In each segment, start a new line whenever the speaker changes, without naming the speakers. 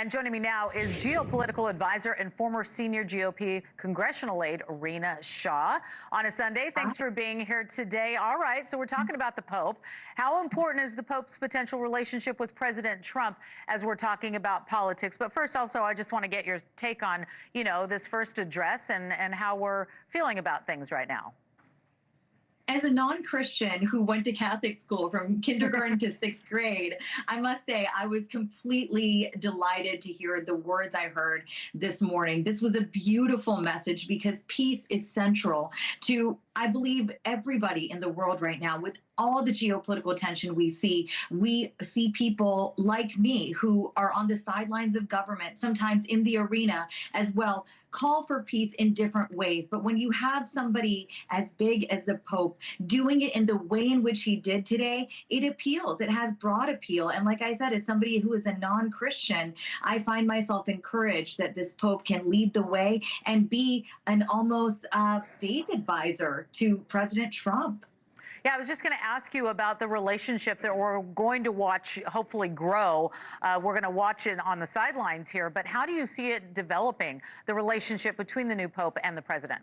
And joining me now is geopolitical advisor and former senior GOP congressional aide, Rina Shah. On a Sunday, thanks for being here today. All right, so we're talking about the Pope. How important is the Pope's potential relationship with President Trump as we're talking about politics? But first, also, I just want to get your take on, this first address and how we're feeling about things right now.
As a non-Christian who went to Catholic school from kindergarten to sixth grade, I must say I was completely delighted to hear the words I heard this morning. This was a beautiful message because peace is central to, I believe, everybody in the world right now. With all the geopolitical tension we see people like me who are on the sidelines of government, sometimes in the arena as well, call for peace in different ways. But when you have somebody as big as the Pope doing it in the way in which he did today, it appeals. It has broad appeal. And like I said, as somebody who is a non-Christian, I find myself encouraged that this Pope can lead the way and be an almost faith advisor to President Trump.
Yeah, I was just going to ask you about the relationship that we're going to watch hopefully grow. We're going to watch it on the sidelines here, but how do you see it developing, the relationship between the new Pope and the president?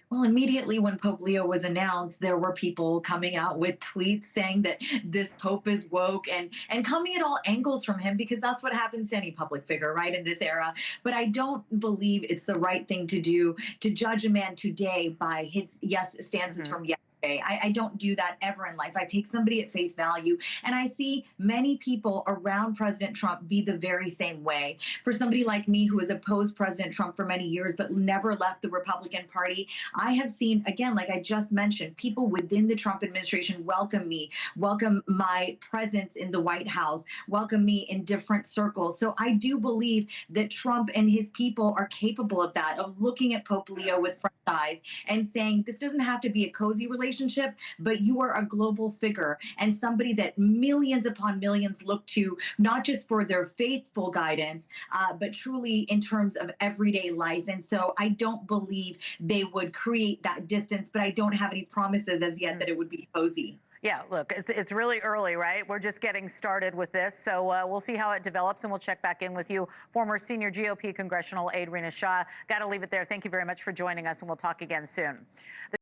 Well, immediately when Pope Leo was announced, there were people coming out with tweets saying that this Pope is woke and coming at all angles from him, because that's what happens to any public figure, right, in this era. But I don't believe it's the right thing to do to judge a man today by his stances from yesterday. I don't do that ever in life. I take somebody at face value, and I see many people around President Trump be the very same way. For somebody like me who has opposed President Trump for many years but never left the Republican Party, I have seen, again, like I just mentioned, people within the Trump administration welcome me, welcome my presence in the White House, welcome me in different circles. So I do believe that Trump and his people are capable of that, of looking at Pope Leo with fresh eyes and saying, this doesn't have to be a cozy relationship, but you are a global figure and somebody that millions upon millions look to, not just for their faithful guidance, but truly in terms of everyday life. And so I don't believe they would create that distance, but I don't have any promises as yet that it would be cozy.
Yeah, look, it's really early, right? We're just getting started with this. So we'll see how it develops, and we'll check back in with you. Former senior GOP congressional aide Rina Shah. Got to leave it there. Thank you very much for joining us, and we'll talk again soon.